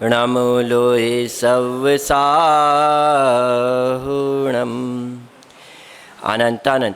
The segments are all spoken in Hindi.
नमो लोए सव साहुणम। अनंतानंत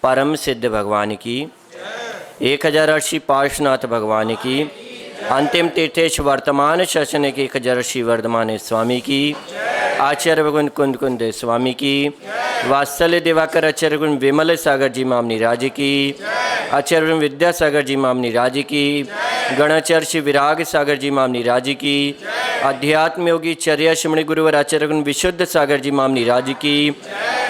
परम सिद्ध भगवान की, 1080 पार्श्वनाथ भगवान की, अंतिम तीर्थेश वर्तमान शशन के 1080 वर्धमान स्वामी की, आचार्य भगवान कुंद कुंद स्वामी की, वात्सल्य दिवाकर आचार्य गुण विमल सागर जी मामनी राज्य की, आचार्य विद्यासागर जी मामनी राज्य की, गणाचार्य श्री विराग सागर जी मामनी राज्य की, अध्यात्म योगी चर्या शिमणि गुरुवर आचार्य गुण विशुद्ध सागर जी मामनी राज्य की,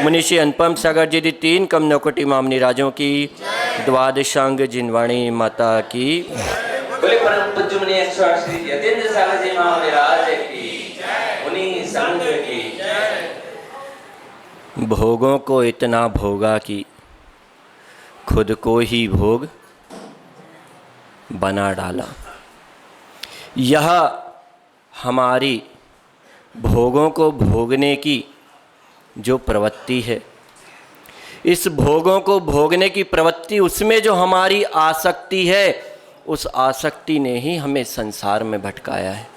मुनिषि अनुपम सागर जी दी 3 कम नौकोटी मामनी राजों की, द्वादशांग जिनवाणी माता की, बोले परम पूज्य मुनि श्री यतीन्द्र सागर जी महाराज की, मुनि संघ की। भोगों को इतना भोगा कि खुद को ही भोग बना डाला। यह हमारी भोगों को भोगने की जो प्रवृत्ति है, इस भोगों को भोगने की प्रवृत्ति, उसमें जो हमारी आसक्ति है, उस आसक्ति ने ही हमें संसार में भटकाया है।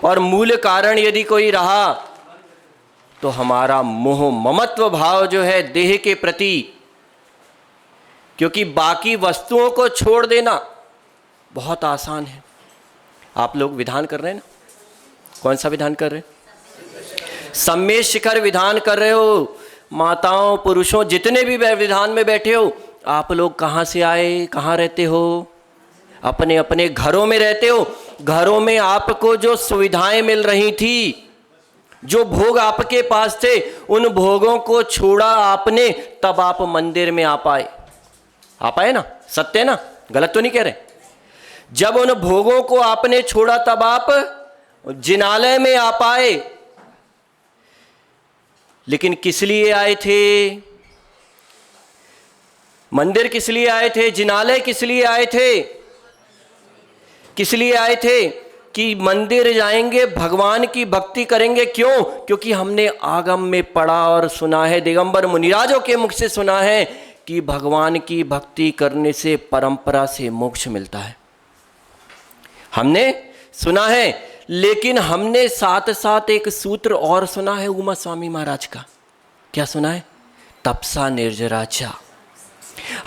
और मूल कारण यदि कोई रहा तो हमारा मोह ममत्व भाव जो है देह के प्रति, क्योंकि बाकी वस्तुओं को छोड़ देना बहुत आसान है। आप लोग विधान कर रहे हैं ना, कौन सा विधान कर रहे हैं? सम्मेद शिखर विधान कर रहे हो। माताओं पुरुषों जितने भी विधान में बैठे हो, आप लोग कहाँ से आए, कहाँ रहते हो? अपने अपने घरों में रहते हो। घरों में आपको जो सुविधाएं मिल रही थी, जो भोग आपके पास थे, उन भोगों को छोड़ा आपने, तब आप मंदिर में आ पाए ना? सत्य है ना? गलत तो नहीं कह रहे? जब उन भोगों को आपने छोड़ा तब आप जिनालय में आ पाए। लेकिन किस लिए आए थे? मंदिर किस लिए आए थे? जिनालय किस लिए आए थे? किस लिए आए थे? कि मंदिर जाएंगे, भगवान की भक्ति करेंगे। क्यों? क्योंकि हमने आगम में पढ़ा और सुना है, दिगंबर मुनिराजों के मुख से सुना है कि भगवान की भक्ति करने से परंपरा से मोक्ष मिलता है। हमने सुना है, लेकिन हमने साथ साथ एक सूत्र और सुना है उमा स्वामी महाराज का। क्या सुना है? तपसा निर्जराचा।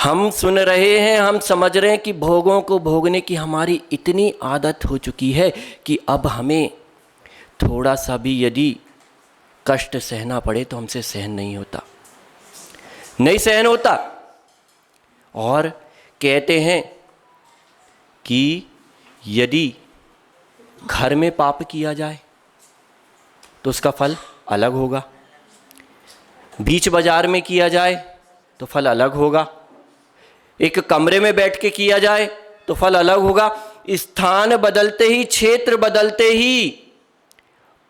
हम सुन रहे हैं, हम समझ रहे हैं कि भोगों को भोगने की हमारी इतनी आदत हो चुकी है कि अब हमें थोड़ा सा भी यदि कष्ट सहना पड़े तो हमसे सहन नहीं होता, नहीं सहन होता। और कहते हैं कि यदि घर में पाप किया जाए तो उसका फल अलग होगा, बीच बाजार में किया जाए तो फल अलग होगा, एक कमरे में बैठ के किया जाए तो फल अलग होगा। स्थान बदलते ही, क्षेत्र बदलते ही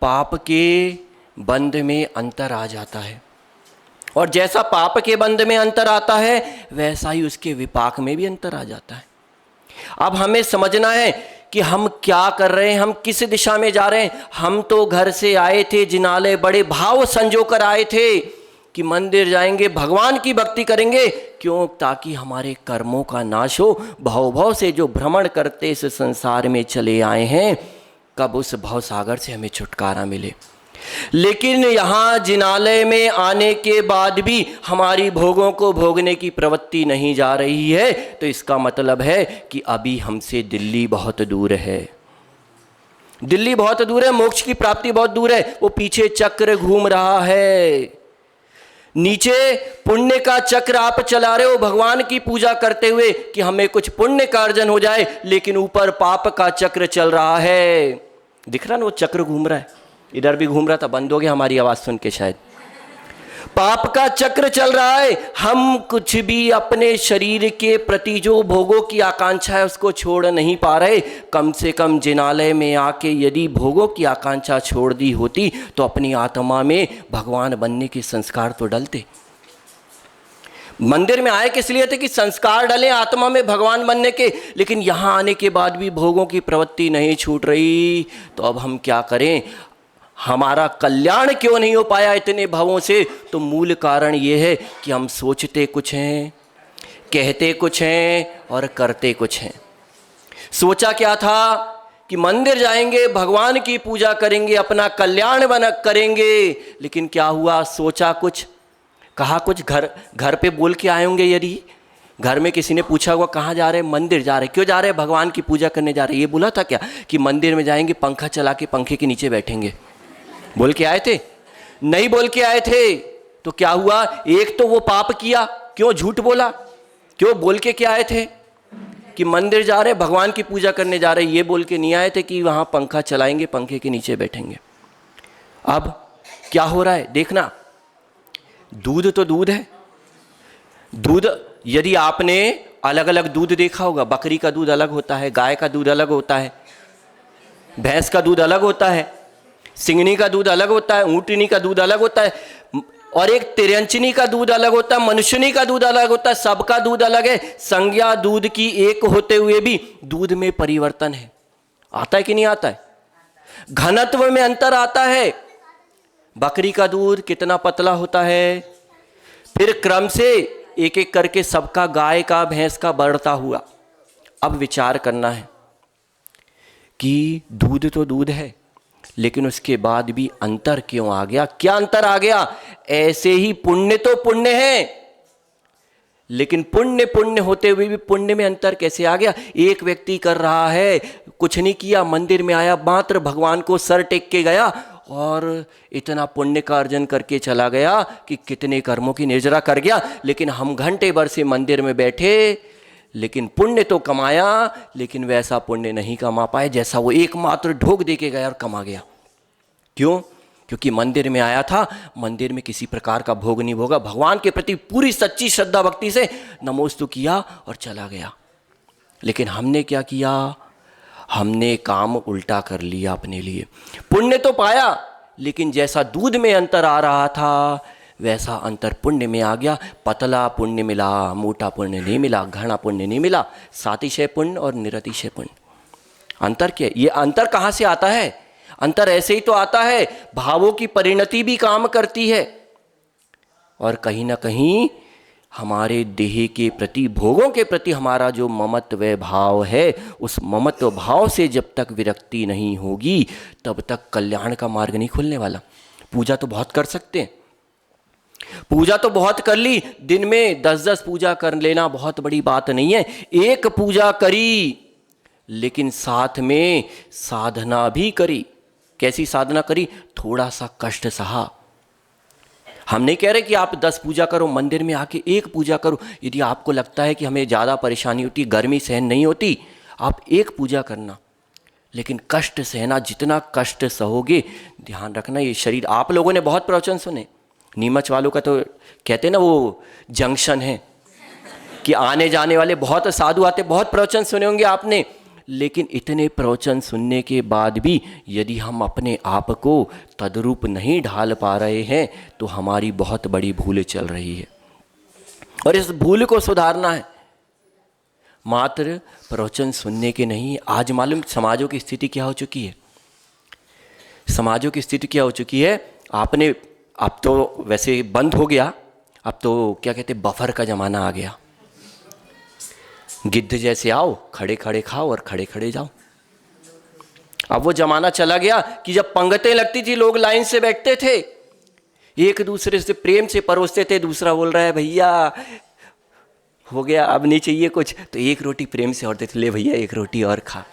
पाप के बंध में अंतर आ जाता है। और जैसा पाप के बंध में अंतर आता है, वैसा ही उसके विपाक में भी अंतर आ जाता है। अब हमें समझना है कि हम क्या कर रहे हैं, हम किस दिशा में जा रहे हैं। हम तो घर से आए थे जिनालय, बड़े भाव संजो कर आए थे कि मंदिर जाएंगे, भगवान की भक्ति करेंगे। क्यों? ताकि हमारे कर्मों का नाश हो। भव भव से जो भ्रमण करते इस संसार में चले आए हैं, कब उस भव सागर से हमें छुटकारा मिले। लेकिन यहाँ जिनालय में आने के बाद भी हमारी भोगों को भोगने की प्रवृत्ति नहीं जा रही है, तो इसका मतलब है कि अभी हमसे दिल्ली बहुत दूर है। दिल्ली बहुत दूर है, मोक्ष की प्राप्ति बहुत दूर है। वो पीछे चक्र घूम रहा है। नीचे पुण्य का चक्र आप चला रहे हो भगवान की पूजा करते हुए कि हमें कुछ पुण्य का अर्जन हो जाए, लेकिन ऊपर पाप का चक्र चल रहा है। दिख रहा ना, वो चक्र घूम रहा है। इधर भी घूम रहा था, बंद हो गया हमारी आवाज सुन के शायद। पाप का चक्र चल रहा है। हम कुछ भी अपने शरीर के प्रति जो भोगों की आकांक्षा है उसको छोड़ नहीं पा रहे। कम से कम जिनालय में आके यदि भोगों की आकांक्षा छोड़ दी होती तो अपनी आत्मा में भगवान बनने के संस्कार तो डलते। मंदिर में आए किस लिए थे? कि संस्कार डले आत्मा में भगवान बनने के। लेकिन यहाँ आने के बाद भी भोगों की प्रवृत्ति नहीं छूट रही, तो अब हम क्या करें? हमारा कल्याण क्यों नहीं हो पाया इतने भावों से? तो मूल कारण ये है कि हम सोचते कुछ हैं, कहते कुछ हैं और करते कुछ हैं। सोचा क्या था कि मंदिर जाएंगे, भगवान की पूजा करेंगे, अपना कल्याण करेंगे। लेकिन क्या हुआ, सोचा कुछ, कहा कुछ। घर पे बोल के आए होंगे, यदि घर में किसी ने पूछा हुआ कहाँ जा रहे हैं, मंदिर जा रहे। क्यों जा रहे हैं? भगवान की पूजा करने जा रहे। ये बोला था क्या कि मंदिर में जाएंगे, पंखा चला के पंखे के नीचे बैठेंगे? बोल के आए थे? नहीं बोल के आए थे। तो क्या हुआ, एक तो वो पाप किया, क्यों झूठ बोला, क्यों बोल के क्या आए थे कि मंदिर जा रहे, भगवान की पूजा करने जा रहे। ये बोल के नहीं आए थे कि वहां पंखा चलाएंगे, पंखे के नीचे बैठेंगे। अब क्या हो रहा है देखना, दूध तो दूध है। दूध यदि आपने अलग अलग दूध देखा होगा, बकरी का दूध अलग होता है, गाय का दूध अलग होता है, भैंस का दूध अलग होता है, सिंगनी का दूध अलग होता है, ऊँटनी का दूध अलग होता है, और एक तिरंचनी का दूध अलग होता है, मनुष्यनी का दूध अलग होता है। सबका दूध अलग है। संज्ञा दूध की एक होते हुए भी दूध में परिवर्तन है। आता है कि नहीं आता है? घनत्व में अंतर आता है। बकरी का दूध कितना पतला होता है, फिर क्रम से एक एक करके सबका, गाय का, भैंस का बढ़ता हुआ। अब विचार करना है कि दूध तो दूध है, लेकिन उसके बाद भी अंतर क्यों आ गया? क्या अंतर आ गया? ऐसे ही पुण्य तो पुण्य है, लेकिन पुण्य पुण्य होते हुए भी पुण्य में अंतर कैसे आ गया? एक व्यक्ति कर रहा है, कुछ नहीं किया, मंदिर में आया, मात्र भगवान को सर टेक के गया और इतना पुण्य का अर्जन करके चला गया कि कितने कर्मों की निर्जरा कर गया। लेकिन हम घंटे भर से मंदिर में बैठे, लेकिन पुण्य तो कमाया, लेकिन वैसा पुण्य नहीं कमा पाए जैसा वो एकमात्र ढोक दे के गया और कमा गया। क्यों? क्योंकि मंदिर में आया था, मंदिर में किसी प्रकार का भोग नहीं भोगा, भगवान के प्रति पूरी सच्ची श्रद्धा भक्ति से नमोस्तु किया और चला गया। लेकिन हमने क्या किया? हमने काम उल्टा कर लिया अपने लिए। पुण्य तो पाया, लेकिन जैसा दूध में अंतर आ रहा था वैसा अंतर पुण्य में आ गया। पतला पुण्य मिला, मोटा पुण्य नहीं मिला, घना पुण्य नहीं मिला, सातिशय पुण्य और निरतिशय पुण्य। अंतर क्या? ये अंतर कहाँ से आता है? अंतर ऐसे ही तो आता है, भावों की परिणति भी काम करती है, और कहीं ना कहीं हमारे देह के प्रति, भोगों के प्रति हमारा जो ममत्व भाव है, उस ममत्व भाव से जब तक विरक्ति नहीं होगी तब तक कल्याण का मार्ग नहीं खुलने वाला। पूजा तो बहुत कर सकते हैं, पूजा तो बहुत कर ली, दिन में 10-10 पूजा कर लेना बहुत बड़ी बात नहीं है। एक पूजा करी, लेकिन साथ में साधना भी करी। कैसी साधना करी? थोड़ा सा कष्ट सहा। हम नहीं कह रहे कि आप 10 पूजा करो, मंदिर में आके एक पूजा करो। यदि आपको लगता है कि हमें ज़्यादा परेशानी होती, गर्मी सहन नहीं होती, आप एक पूजा करना, लेकिन कष्ट सहना। जितना कष्ट सहोगे, ध्यान रखना, ये शरीर, आप लोगों ने बहुत प्रवचन सुने, नीमच वालों का तो कहते हैं ना वो जंक्शन है कि आने जाने वाले बहुत साधु आते, बहुत प्रवचन सुने होंगे आपने। लेकिन इतने प्रवचन सुनने के बाद भी यदि हम अपने आप को तद्रूप नहीं ढाल पा रहे हैं तो हमारी बहुत बड़ी भूल चल रही है, और इस भूल को सुधारना है। मात्र प्रवचन सुनने के नहीं। आज मालूम समाजों की स्थिति क्या हो चुकी है? समाजों की स्थिति क्या हो चुकी है? आपने, अब तो वैसे बंद हो गया, अब तो क्या कहते, बफर का ज़माना आ गया। गिद्ध जैसे आओ, खड़े खड़े खाओ और खड़े खड़े जाओ। अब वो जमाना चला गया कि जब पंगतें लगती थी, लोग लाइन से बैठते थे, एक दूसरे से प्रेम से परोसते थे। दूसरा बोल रहा है भैया हो गया, अब नहीं चाहिए कुछ, तो एक रोटी प्रेम से और देते, ले भैया एक रोटी और खा।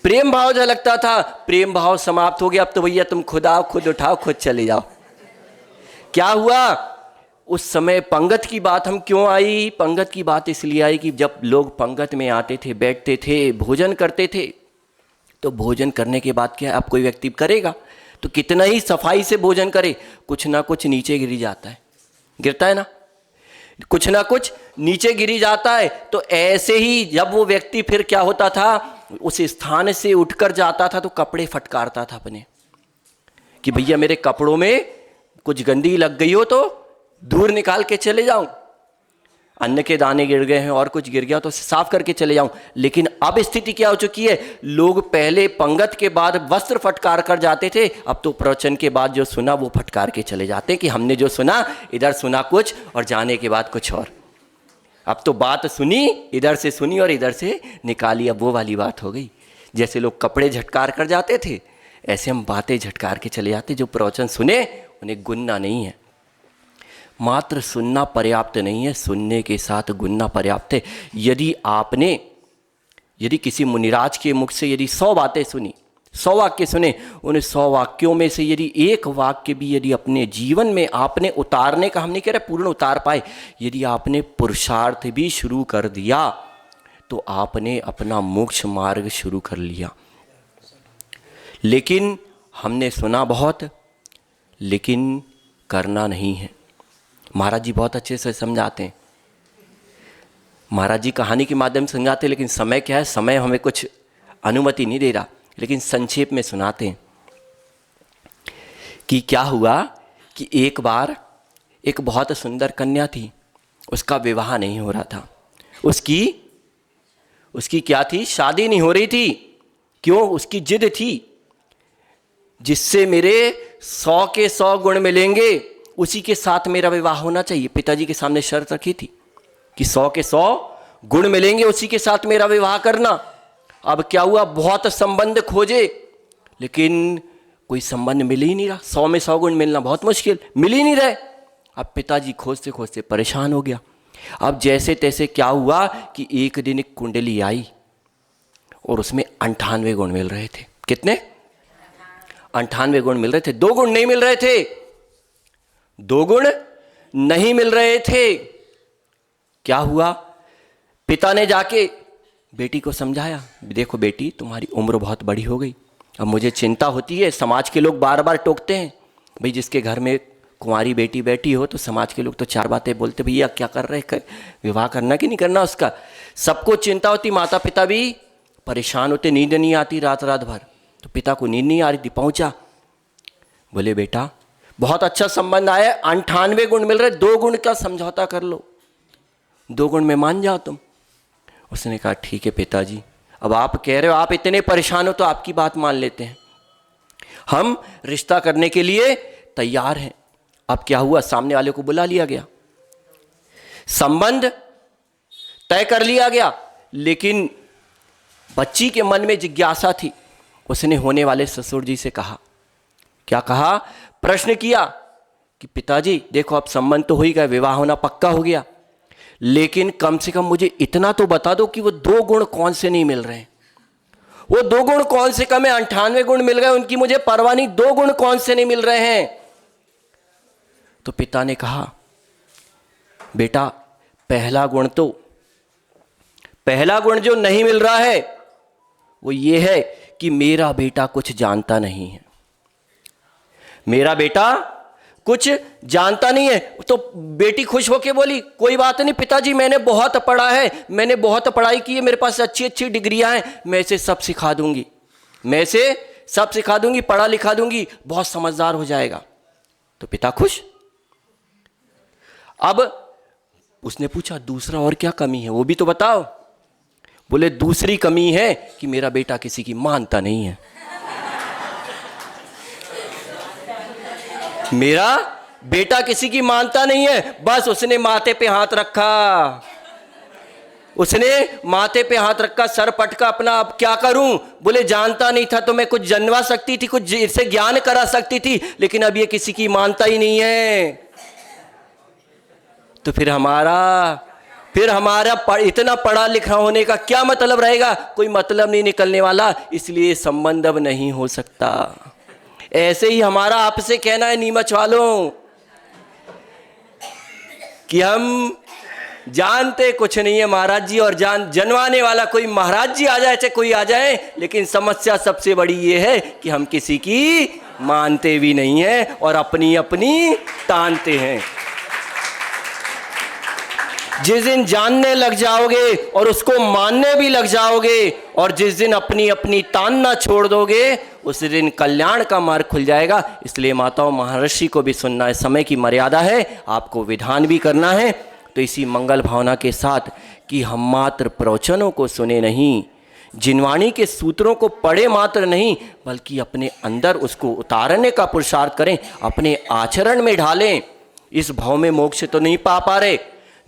प्रेम भाव झलकता था, प्रेम भाव समाप्त हो गया। अब तो भैया तुम खुद आओ, खुद उठाओ, खुद चले जाओ। क्या हुआ? उस समय पंगत की बात हम क्यों आई? पंगत की बात इसलिए आई कि जब लोग पंगत में आते थे, बैठते थे, भोजन करते थे, तो भोजन करने के बाद क्या, अब कोई व्यक्ति करेगा तो कितना ही सफाई से भोजन करे, कुछ ना कुछ नीचे गिरी जाता है, गिरता है ना, कुछ ना कुछ नीचे गिरी जाता है। तो ऐसे ही जब वो व्यक्ति फिर क्या होता था, उस स्थान से उठकर जाता था तो कपड़े फटकारता था अपने, कि भैया मेरे कपड़ों में कुछ गंदगी लग गई हो तो दूर निकाल के चले जाऊं, अन्न के दाने गिर गए हैं और कुछ गिर गया तो साफ करके चले जाऊं। लेकिन अब स्थिति क्या हो चुकी है? लोग पहले पंगत के बाद वस्त्र फटकार कर जाते थे, अब तो प्रवचन के बाद जो सुना वो फटकार के चले जाते हैं कि हमने जो सुना, इधर सुना कुछ और जाने के बाद कुछ और। अब तो बात सुनी, इधर से सुनी और इधर से निकाली, अब वो वाली बात हो गई। जैसे लोग कपड़े झटकार कर जाते थे, ऐसे हम बातें झटकार के चले जाते। जो प्रवचन सुने उन्हें गुनना नहीं है, मात्र सुनना पर्याप्त नहीं है, सुनने के साथ गुनना पर्याप्त है। यदि किसी मुनिराज के मुख से यदि 100 बातें सुनी, 100 वाक्य सुने, उन 100 वाक्यों में से यदि एक वाक्य भी यदि अपने जीवन में आपने उतारने का, हम नहीं कह रहे पूर्ण उतार पाए, यदि आपने पुरुषार्थ भी शुरू कर दिया तो आपने अपना मोक्ष मार्ग शुरू कर लिया। लेकिन हमने सुना बहुत, लेकिन करना नहीं है। महाराज जी बहुत अच्छे से समझाते हैं, महाराज जी कहानी के माध्यम से समझाते हैं, लेकिन समय क्या है, समय हमें कुछ अनुमति नहीं दे रहा, लेकिन संक्षेप में सुनाते हैं कि क्या हुआ कि एक बार एक बहुत सुंदर कन्या थी, उसका विवाह नहीं हो रहा था। उसकी क्या थी, शादी नहीं हो रही थी। क्यों? उसकी जिद थी, जिससे मेरे 100 के 100 गुण मिलेंगे उसी के साथ मेरा विवाह होना चाहिए। पिताजी के सामने शर्त रखी थी कि 100 के 100 गुण मिलेंगे, उसी के साथ मेरा विवाह करना। अब क्या हुआ, बहुत संबंध खोजे, लेकिन कोई संबंध मिल ही नहीं रहा। 100 में 100 गुण मिलना बहुत मुश्किल, मिल ही नहीं रहे। अब पिताजी खोजते खोजते परेशान हो गया। अब जैसे तैसे क्या हुआ कि एक दिन एक कुंडली आई और उसमें 98 गुण मिल रहे थे। कितने? 98 गुण मिल रहे थे। 2 गुण नहीं मिल रहे थे, 2 गुण नहीं मिल रहे थे। क्या हुआ, पिता ने जाके बेटी को समझाया, देखो बेटी तुम्हारी उम्र बहुत बड़ी हो गई, अब मुझे चिंता होती है। समाज के लोग बार बार टोकते हैं, भाई जिसके घर में कुंवारी बेटी बैठी हो तो समाज के लोग तो 4 बातें बोलते, भैया क्या कर रहे हैं, विवाह करना कि नहीं करना उसका। सबको चिंता होती, माता पिता भी परेशान होते, नींद नहीं आती रात रात भर। तो पिता को नींद नहीं आ रही थी, पहुंचा, बोले बेटा बहुत अच्छा संबंध आया, 98 गुण मिल रहे, 2 गुण का समझौता कर लो, 2 गुण में मान जाओ तुम। उसने कहा ठीक है पिताजी, अब आप कह रहे हो, आप इतने परेशान हो तो आपकी बात मान लेते हैं, हम रिश्ता करने के लिए तैयार हैं। अब क्या हुआ, सामने वाले को बुला लिया गया, संबंध तय कर लिया गया। लेकिन बच्ची के मन में जिज्ञासा थी, उसने होने वाले ससुर जी से कहा, क्या कहा, प्रश्न किया कि पिताजी देखो अब संबंध तो हो ही गया, विवाह होना पक्का हो गया, लेकिन कम से कम मुझे इतना तो बता दो कि वो 2 गुण कौन से नहीं मिल रहे हैं। वो 2 गुण कौन से कम है, 98 गुण मिल गए उनकी मुझे परवाह नहीं, 2 गुण कौन से नहीं मिल रहे हैं। तो पिता ने कहा बेटा पहला गुण जो नहीं मिल रहा है वो ये है कि मेरा बेटा कुछ जानता नहीं है, मेरा बेटा कुछ जानता नहीं है। तो बेटी खुश होके बोली कोई बात नहीं पिताजी, मैंने बहुत पढ़ा है, मैंने बहुत पढ़ाई की है, मेरे पास अच्छी अच्छी डिग्रियां हैं, मैं इसे सब सिखा दूंगी, मैं इसे सब सिखा दूंगी, पढ़ा लिखा दूंगी, बहुत समझदार हो जाएगा। तो पिता खुश। अब उसने पूछा दूसरा और क्या कमी है, वो भी तो बताओ। बोले दूसरी कमी है कि मेरा बेटा किसी की मानता नहीं है, मेरा बेटा किसी की मानता नहीं है। बस उसने माथे पे हाथ रखा, उसने माथे पे हाथ रखा, सर पटका अपना, अब क्या करूं। बोले जानता नहीं था तो मैं कुछ जनवा सकती थी, कुछ इससे ज्ञान करा सकती थी, लेकिन अब ये किसी की मानता ही नहीं है। तो फिर हमारा इतना पढ़ा लिखा होने का क्या मतलब रहेगा, कोई मतलब नहीं निकलने वाला, इसलिए संबंध अब नहीं हो सकता। ऐसे ही हमारा आपसे कहना है नीमच वालों कि हम जानते कुछ नहीं है महाराज जी, और जनवाने वाला कोई महाराज जी आ जाए चाहे कोई आ जाए, लेकिन समस्या सबसे बड़ी ये है कि हम किसी की मानते भी नहीं है और अपनी अपनी तानते हैं। जिस दिन जानने लग जाओगे और उसको मानने भी लग जाओगे, और जिस दिन अपनी अपनी तानना छोड़ दोगे, उस दिन कल्याण का मार्ग खुल जाएगा। इसलिए माताओं महर्षि को भी सुनना है, समय की मर्यादा है, आपको विधान भी करना है। तो इसी मंगल भावना के साथ कि हम मात्र प्रवचनों को सुने नहीं, जिनवाणी के सूत्रों को पढ़े मात्र नहीं, बल्कि अपने अंदर उसको उतारने का पुरुषार्थ करें, अपने आचरण में ढालें। इस भाव में मोक्ष तो नहीं पा रहे,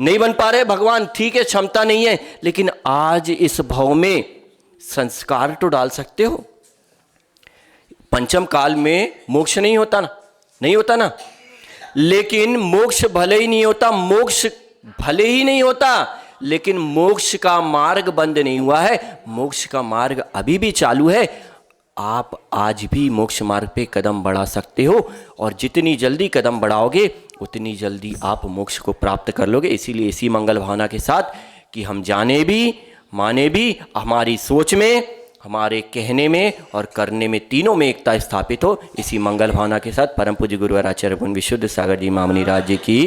नहीं बन पा रहे भगवान, ठीक है, क्षमता नहीं है, लेकिन आज इस भाव में संस्कार तो डाल सकते हो। पंचम काल में मोक्ष नहीं होता ना, नहीं होता ना, लेकिन मोक्ष भले ही नहीं होता, मोक्ष भले ही नहीं होता, लेकिन मोक्ष का मार्ग बंद नहीं हुआ है, मोक्ष का मार्ग अभी भी चालू है। आप आज भी मोक्ष मार्ग पे कदम बढ़ा सकते हो, और जितनी जल्दी कदम बढ़ाओगे उतनी जल्दी आप मोक्ष को प्राप्त कर लोगे। इसीलिए इसी मंगल भावना के साथ कि हम जाने भी माने भी, हमारी सोच में, हमारे कहने में और करने में, तीनों में एकता स्थापित हो, इसी मंगल भावना के साथ परम पूज्य गुरुवर आचार्य विशुद्ध सागर जी महामुनि राज्य की